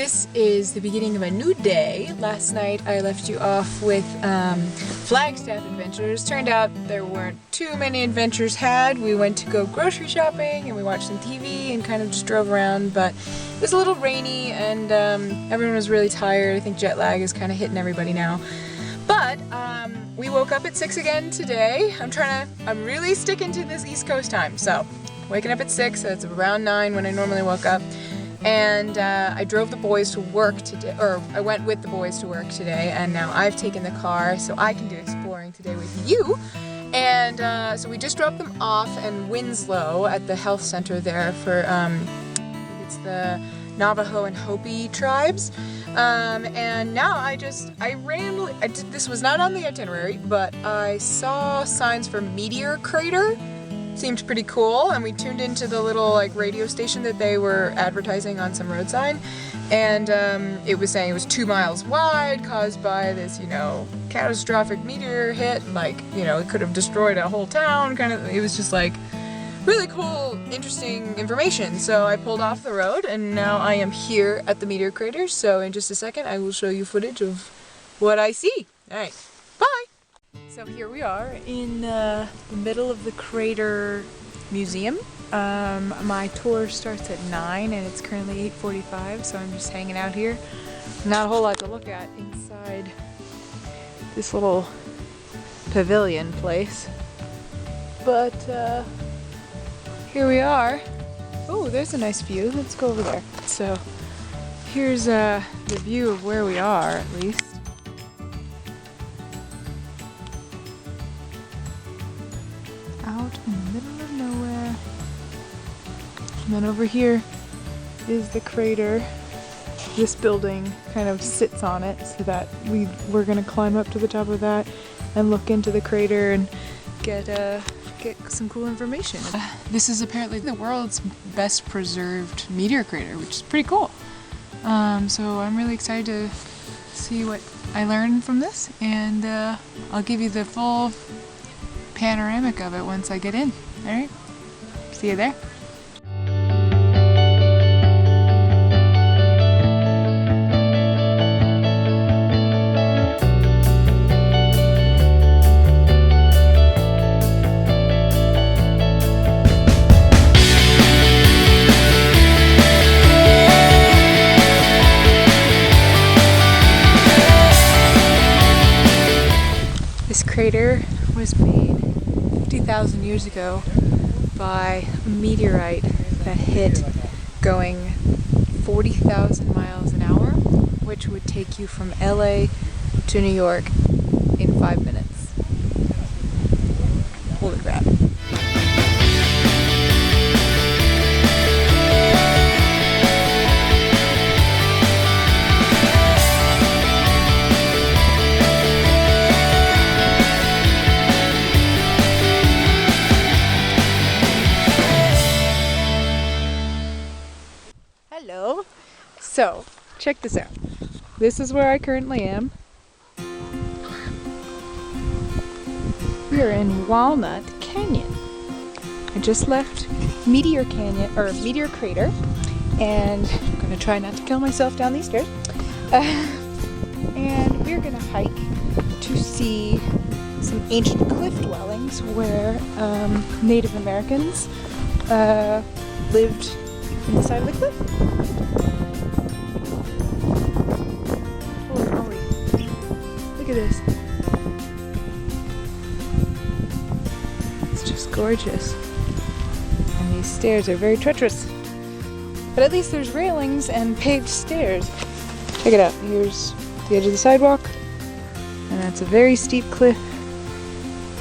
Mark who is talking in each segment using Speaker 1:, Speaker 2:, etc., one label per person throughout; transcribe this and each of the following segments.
Speaker 1: this is the beginning of a new day. Last night I left you off with Flagstaff adventures. Turned out there weren't too many adventures had. We went to go grocery shopping and we watched some TV and kind of just drove around, but it was a little rainy and everyone was really tired. I think jet lag is kind of hitting everybody now. But we woke up at 6 again today. I'm really sticking to this East Coast time, so waking up at 6, so it's around 9 when I normally woke up. And I drove the boys to work today, or I went with the boys to work today, and now I've taken the car so I can do exploring today with you. And so we just dropped them off in Winslow at the health center there for, it's the Navajo and Hopi tribes. And now this was not on the itinerary, but I saw signs for Meteor Crater. Seemed pretty cool, and we tuned into the little radio station that they were advertising on some road sign, and it was saying it was 2 miles wide, caused by this, catastrophic meteor hit, it could have destroyed a whole town, it was just really cool, interesting information. So I pulled off the road, and now I am here at the Meteor Crater, so in just a second I will show you footage of what I see. Alright, bye! So here we are in the middle of the crater museum. My tour starts at 9 and it's currently 8:45, so I'm just hanging out here. Not a whole lot to look at inside this little pavilion place. But here we are. Oh, there's a nice view. Let's go over there. So here's the view of where we are, at least. Out in the middle of nowhere. And then over here is the crater. This building kind of sits on it, so that we're gonna climb up to the top of that and look into the crater and get some cool information. This is apparently the world's best preserved meteor crater, which is pretty cool. So I'm really excited to see what I learned from this, and I'll give you the full panoramic of it once I get in. Alright, see you there. This crater was made 50,000 years ago by a meteorite that hit going 40,000 miles an hour, which would take you from LA to New York in 5 minutes. Holy crap. Hello. So, check this out. This is where I currently am. We are in Walnut Canyon. I just left Meteor Crater, and I'm gonna try not to kill myself down these stairs. And we're gonna hike to see some ancient cliff dwellings where Native Americans lived in the side of the cliff. Holy moly. Look at this. It's just gorgeous. And these stairs are very treacherous. But at least there's railings and paved stairs. Check it out. Here's the edge of the sidewalk. And that's a very steep cliff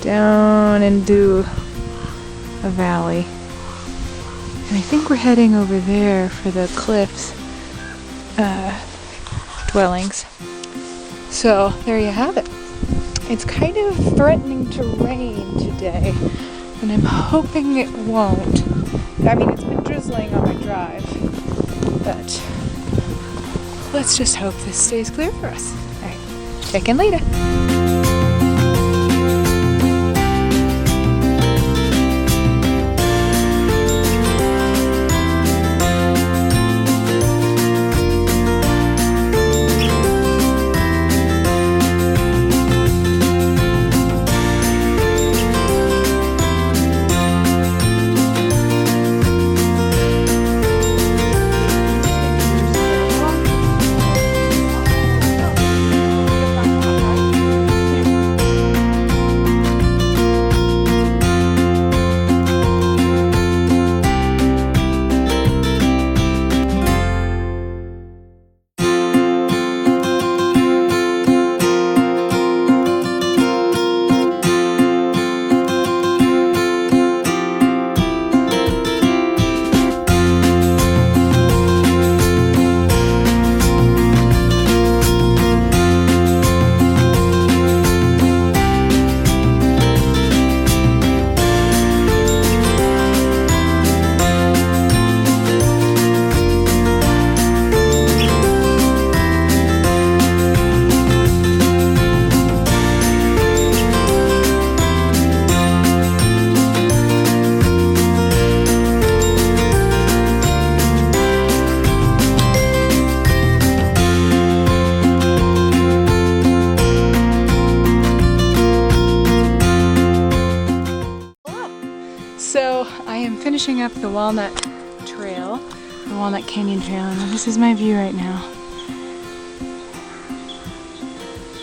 Speaker 1: down into a valley. And I think we're heading over there for the cliffs dwellings. So there you have it. It's kind of threatening to rain today, and I'm hoping it won't. I mean, it's been drizzling on my drive, but let's just hope this stays clear for us. Alright, check in later. finishing up the Walnut Trail, the Walnut Canyon Trail, and this is my view right now.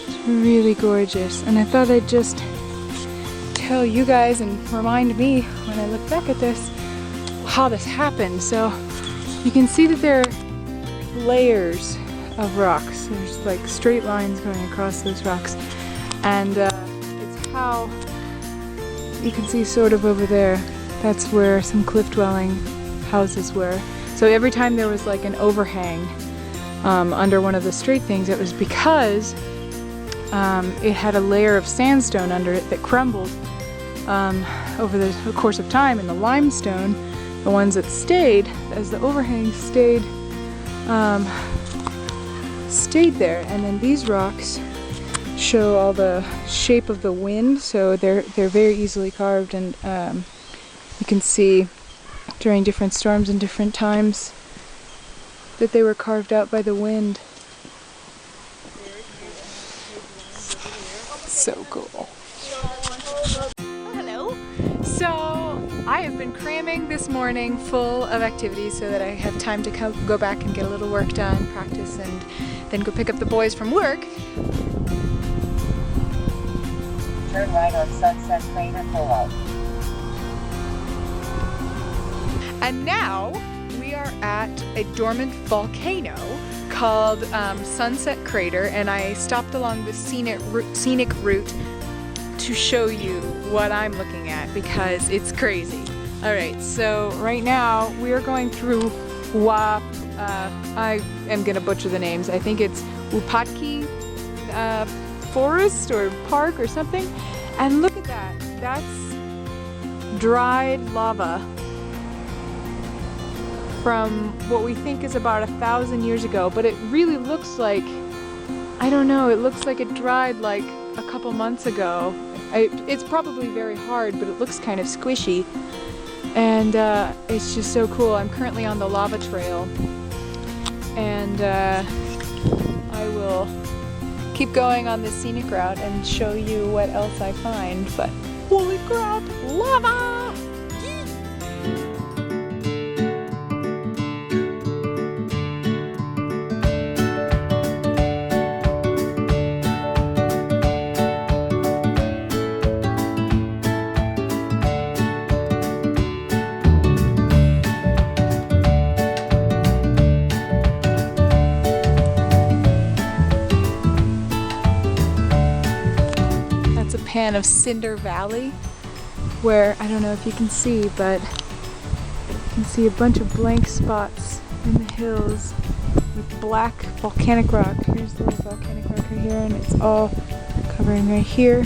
Speaker 1: It's really gorgeous, and I thought I'd just tell you guys and remind me when I look back at this how this happened. So you can see that there are layers of rocks. There's like straight lines going across those rocks, and it's how you can see sort of over there. That's where some cliff dwelling houses were. So every time there was like an overhang under one of the straight things, it was because it had a layer of sandstone under it that crumbled over the course of time, and the limestone, the ones that stayed as the overhang stayed there. And then these rocks show all the shape of the wind, so they're very easily carved, and you can see during different storms and different times that they were carved out by the wind. So cool. Hello. So I have been cramming this morning full of activities so that I have time to go back and get a little work done, practice, and then go pick up the boys from work.
Speaker 2: Turn right on Sunset Crater pull-out.
Speaker 1: And now we are at a dormant volcano called Sunset Crater, and I stopped along the scenic route to show you what I'm looking at because it's crazy. Alright, so right now we are going through I am gonna butcher the names. I think it's Wupatki forest or park or something. And look at that. That's dried lava from what we think is about 1,000 years ago, but it really looks like, I don't know, it looks like it dried like a couple months ago. It's probably very hard, but it looks kind of squishy, and it's just so cool. I'm currently on the lava trail, and I will keep going on this scenic route and show you what else I find, but holy crap, lava! Pan of Cinder Valley, where I don't know if you can see, but you can see a bunch of blank spots in the hills with black volcanic rock. Here's the little volcanic rock right here, and it's all covering right here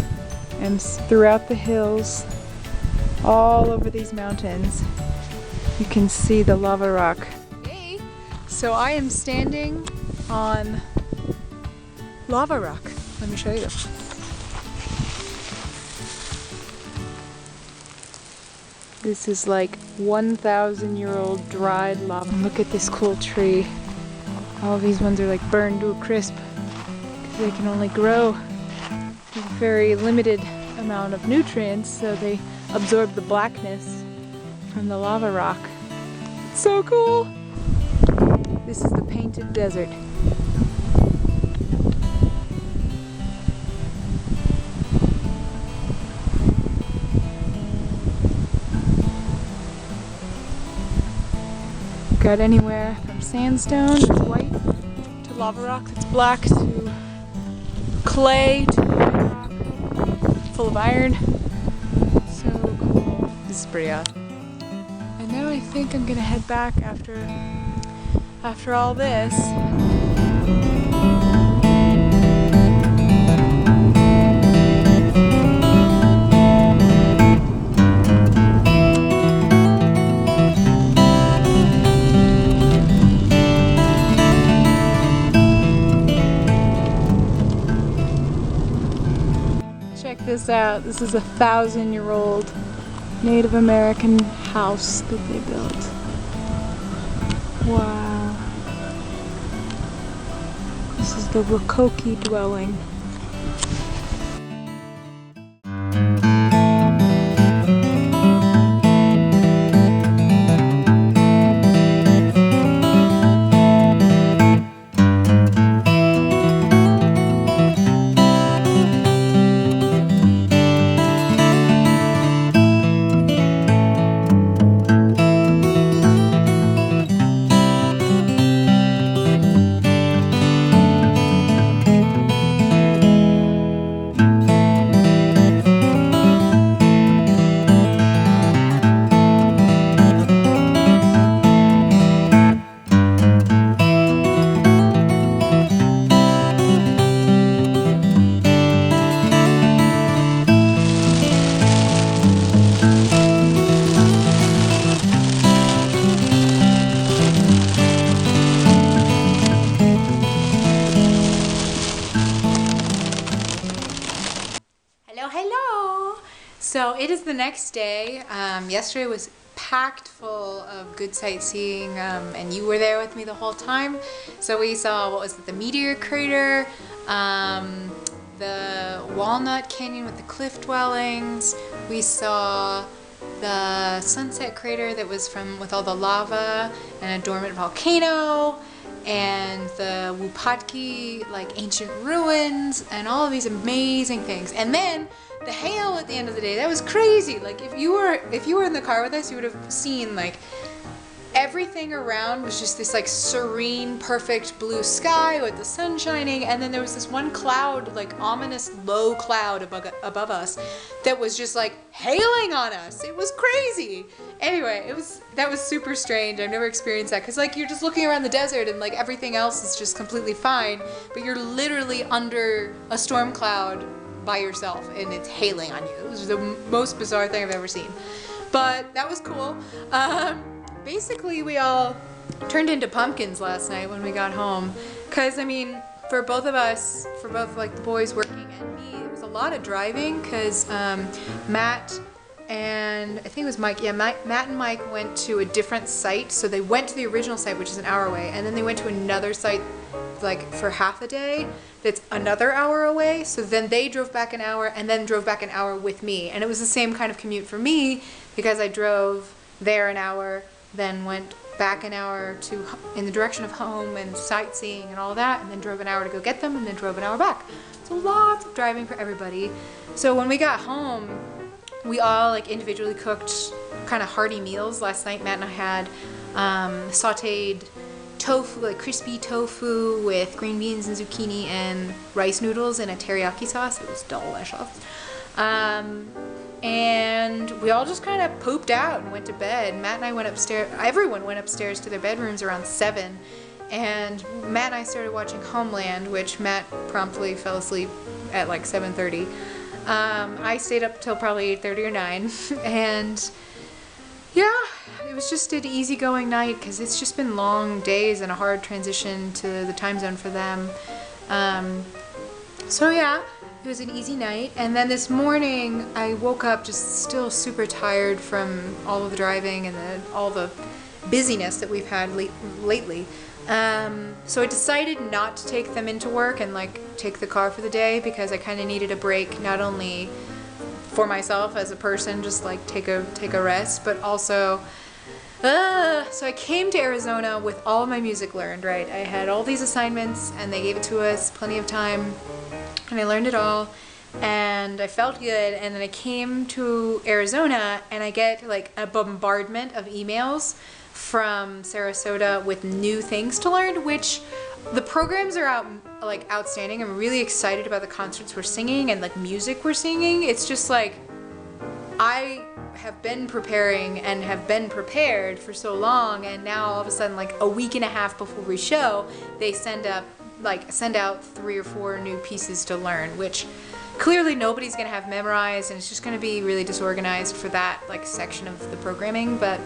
Speaker 1: and throughout the hills, all over these mountains. You can see the lava rock. Hey, so I am standing on lava rock. Let me show you. This is like 1,000-year-old dried lava. Look at this cool tree. All these ones are like burned to a crisp because they can only grow with a very limited amount of nutrients, so they absorb the blackness from the lava rock. It's so cool! This is the Painted Desert. Got anywhere from sandstone that's white to lava rock that's black to clay to rock full of iron. So cool. This is pretty awesome. And now I think I'm gonna head back after all this. Check this out. This is a 1,000-year-old Native American house that they built. Wow. This is the Wukoki dwelling. Hello, hello! So it is the next day. Yesterday was packed full of good sightseeing, and you were there with me the whole time. So we saw, what was it, the Meteor Crater, the Walnut Canyon with the cliff dwellings. We saw the Sunset Crater that was with all the lava and a dormant volcano, and the Wupatki, like ancient ruins, and all of these amazing things. And then the hail at the end of the day, that was crazy. Like if you were in the car with us, you would have seen like everything around was just this like serene, perfect blue sky with the sun shining, and then there was this one cloud, like ominous low cloud above us that was just like hailing on us. It was crazy. Anyway, that was super strange. I've never experienced that, because like you're just looking around the desert and like everything else is just completely fine, but you're literally under a storm cloud by yourself and it's hailing on you. It was the most bizarre thing I've ever seen, but that was cool. Basically, we all turned into pumpkins last night when we got home, because I mean, for both of us, for both like the boys working and me, it was a lot of driving, because Matt and I think it was Mike, yeah, Matt and Mike went to a different site. So they went to the original site, which is an hour away, and then they went to another site like for half a day that's another hour away. So then they drove back an hour and then drove back an hour with me, and it was the same kind of commute for me, because I drove there an hour, then went back an hour in the direction of home and sightseeing and all that, and then drove an hour to go get them, and then drove an hour back. So lots of driving for everybody. So when we got home, we all like individually cooked kind of hearty meals. Last night Matt and I had sauteed tofu, like crispy tofu with green beans and zucchini and rice noodles in a teriyaki sauce. It was delicious. And we all just kind of pooped out and went to bed. Matt and I went upstairs, everyone went upstairs to their bedrooms around 7, and Matt and I started watching Homeland, which Matt promptly fell asleep at like 7:30. I stayed up till probably 8:30 or 9, and yeah, it was just an easygoing night, because it's just been long days and a hard transition to the time zone for them. So yeah, it was an easy night. And then this morning I woke up just still super tired from all of the driving and all the busyness that we've had lately. So I decided not to take them into work and like take the car for the day, because I kind of needed a break, not only for myself as a person, just like take a rest, but also so I came to Arizona with all of my music learned, right? I had all these assignments and they gave it to us, plenty of time, and I learned it all, and I felt good. And then I came to Arizona and I get like a bombardment of emails from Sarasota with new things to learn, which the programs are outstanding. I'm really excited about the concerts we're singing and like music we're singing. It's just like, I have been preparing and have been prepared for so long, and now all of a sudden, like a week and a half before we show, they send out 3 or 4 new pieces to learn, which clearly nobody's gonna have memorized, and it's just gonna be really disorganized for that like section of the programming. But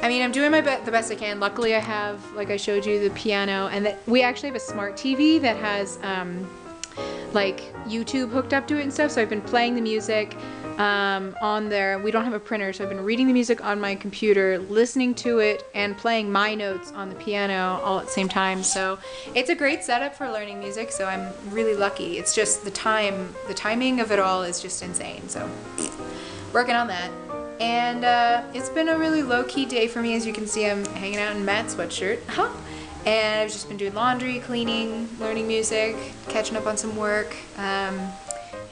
Speaker 1: I mean, I'm doing the best I can. Luckily I have, like I showed you, the piano, and we actually have a smart TV that has like YouTube hooked up to it and stuff, so I've been playing the music on there. We don't have a printer, so I've been reading the music on my computer, listening to it, and playing my notes on the piano all at the same time. So it's a great setup for learning music, so I'm really lucky. It's just the timing of it all is just insane, so working on that. And it's been a really low-key day for me. As you can see, I'm hanging out in Matt's sweatshirt. And I've just been doing laundry, cleaning, learning music, catching up on some work, and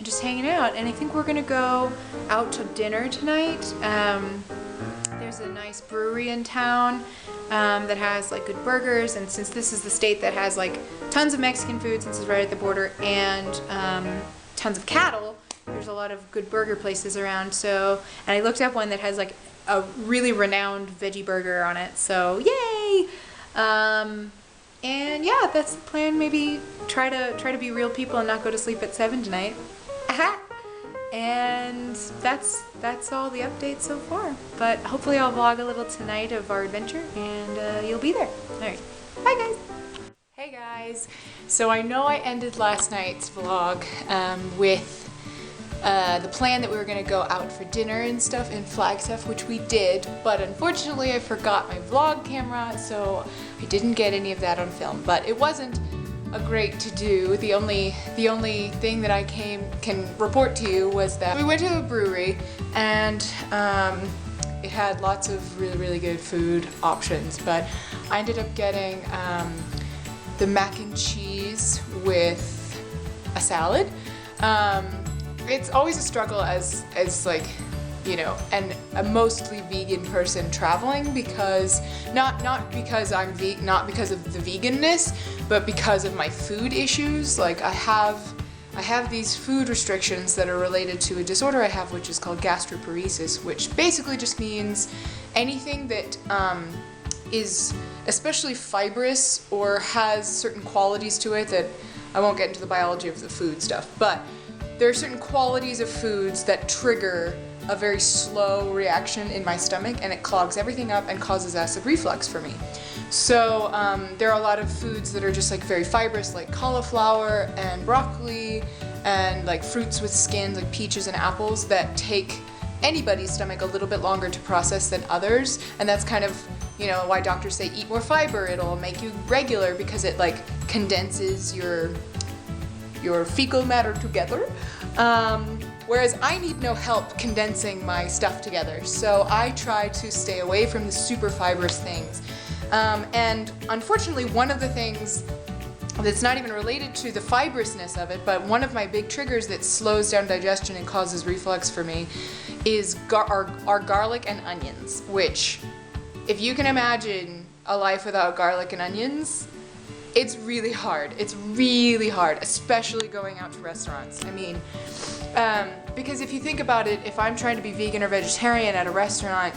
Speaker 1: just hanging out. And I think we're gonna go out to dinner tonight. There's a nice brewery in town that has like good burgers, and since this is the state that has like tons of Mexican food, since it's right at the border, and tons of cattle, there's a lot of good burger places around. So, and I looked up one that has like a really renowned veggie burger on it, so yay! And yeah, that's the plan. Maybe try to be real people and not go to sleep at 7 tonight. And that's all the updates so far. But hopefully I'll vlog a little tonight of our adventure, and you'll be there. Alright, bye guys! Hey guys! So I know I ended last night's vlog with the plan that we were gonna go out for dinner and stuff in Flagstaff, which we did, but unfortunately I forgot my vlog camera, so I didn't get any of that on film. But it wasn't a great to do. The only thing that I can report to you was that we went to a brewery and it had lots of really good food options, but I ended up getting the mac and cheese with a salad. It's always a struggle as like, you know, a mostly vegan person traveling, because not because I'm not because of the veganness, but because of my food issues. Like I have these food restrictions that are related to a disorder I have, which is called gastroparesis, which basically just means anything that is especially fibrous or has certain qualities to it that I won't get into the biology of the food stuff, but there are certain qualities of foods that trigger a very slow reaction in my stomach, and it clogs everything up and causes acid reflux for me. So there are a lot of foods that are just like very fibrous, like cauliflower and broccoli, and like fruits with skins like peaches and apples, that take anybody's stomach a little bit longer to process than others. And that's kind of, you know, why doctors say eat more fiber, it'll make you regular, because it like condenses your fecal matter together. Whereas I need no help condensing my stuff together, so I try to stay away from the super fibrous things. And unfortunately, one of the things that's not even related to the fibrousness of it, but one of my big triggers that slows down digestion and causes reflux for me is are garlic and onions, which, if you can imagine a life without garlic and onions, it's really hard. It's really hard, especially going out to restaurants. I mean, because if you think about it, if I'm trying to be vegan or vegetarian at a restaurant,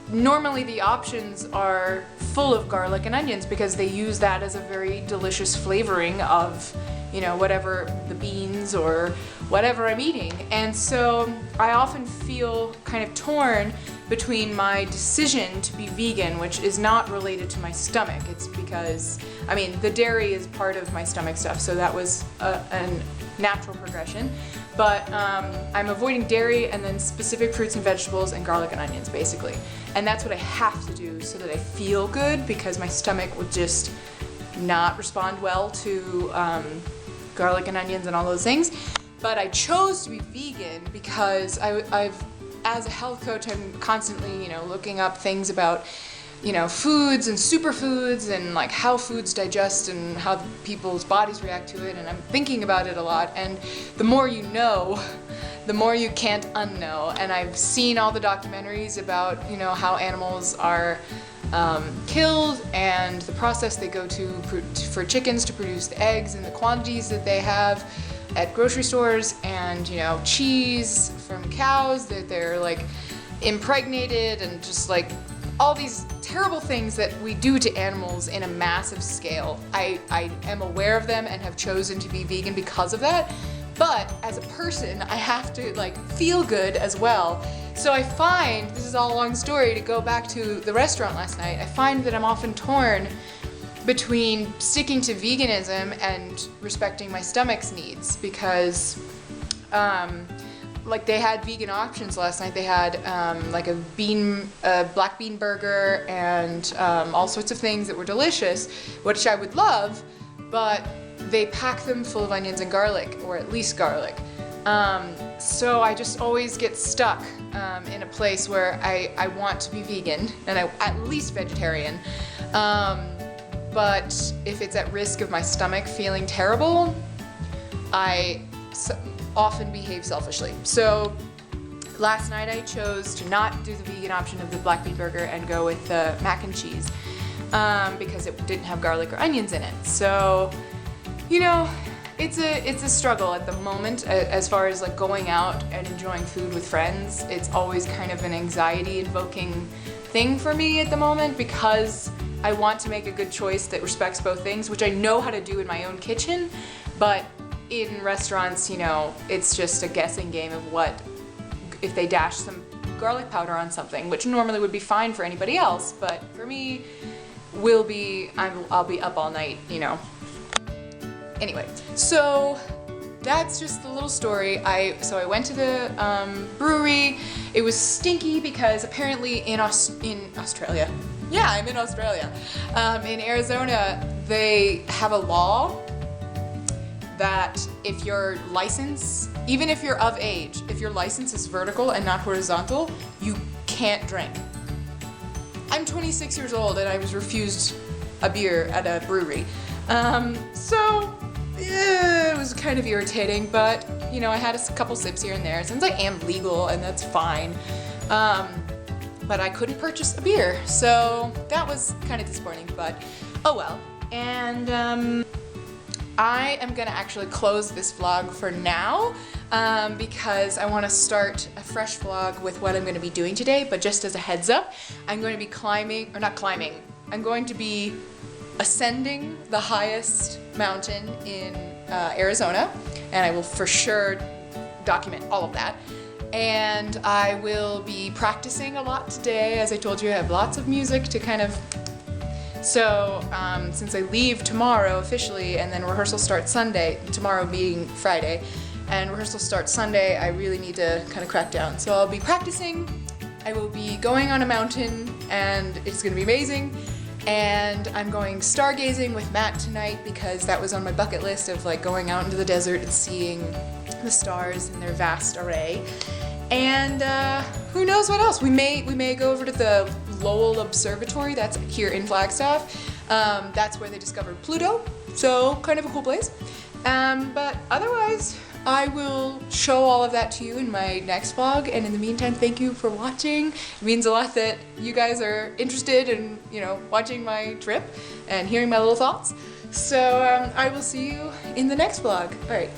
Speaker 1: normally the options are full of garlic and onions, because they use that as a very delicious flavoring of, you know, whatever, the beans or whatever I'm eating. And so I often feel kind of torn between my decision to be vegan, which is not related to my stomach. It's because, I mean, the dairy is part of my stomach stuff, so that was a natural progression. But I'm avoiding dairy and then specific fruits and vegetables and garlic and onions, basically. And that's what I have to do so that I feel good, because my stomach will just not respond well to garlic and onions and all those things. But I chose to be vegan because I've as a health coach, I'm constantly, you know, looking up things about, you know, foods and superfoods and like how foods digest and how people's bodies react to it, and I'm thinking about it a lot. And the more you know, the more you can't unknow. And I've seen all the documentaries about, you know, how animals are killed and the process they go to for chickens to produce the eggs and the quantities that they have at grocery stores, and, you know, cheese from cows that they're like impregnated, and just like all these terrible things that we do to animals in a massive scale. I am aware of them and have chosen to be vegan because of that, but as a person I have to like feel good as well. So I find, this is all a long story to go back to the restaurant last night, I find that I'm often torn between sticking to veganism and respecting my stomach's needs, because like they had vegan options last night. They had like a black bean burger and all sorts of things that were delicious, which I would love, but they pack them full of onions and garlic, or at least garlic. So I just always get stuck in a place where I want to be vegan and at least vegetarian. But if it's at risk of my stomach feeling terrible, I often behave selfishly. So last night I chose to not do the vegan option of the black bean burger and go with the mac and cheese because it didn't have garlic or onions in it. So, you know, it's a struggle at the moment as far as like going out and enjoying food with friends. It's always kind of an anxiety-invoking thing for me at the moment, because I want to make a good choice that respects both things, which I know how to do in my own kitchen, but in restaurants, you know, it's just a guessing game of what, if they dash some garlic powder on something, which normally would be fine for anybody else, but for me, I'll be up all night, you know. Anyway, so that's just the little story. So I went to the brewery. It was stinky because apparently in Australia, yeah, I'm in Australia. In Arizona, they have a law that if your license, even if you're of age, if your license is vertical and not horizontal, you can't drink. I'm 26 years old and I was refused a beer at a brewery. So yeah, it was kind of irritating, but you know, I had a couple sips here and there since I am legal and that's fine. But I couldn't purchase a beer, so that was kind of disappointing, but oh well. And I am gonna actually close this vlog for now because I want to start a fresh vlog with what I'm going to be doing today. But just as a heads up, I'm going to be I'm going to be ascending the highest mountain in Arizona, and I will for sure document all of that. And I will be practicing a lot today. As I told you, I have lots of music to kind of... So, since I leave tomorrow officially, and then rehearsal starts Sunday, tomorrow being Friday, and rehearsal starts Sunday, I really need to kind of crack down. So I'll be practicing, I will be going on a mountain, and it's gonna be amazing. And I'm going stargazing with Matt tonight because that was on my bucket list of like going out into the desert and seeing the stars in their vast array. And who knows what else? We may go over to the Lowell Observatory, that's here in Flagstaff. That's where they discovered Pluto, so kind of a cool place. But otherwise, I will show all of that to you in my next vlog, and in the meantime, thank you for watching. It means a lot that you guys are interested in, you know, watching my trip and hearing my little thoughts. So I will see you in the next vlog. All right.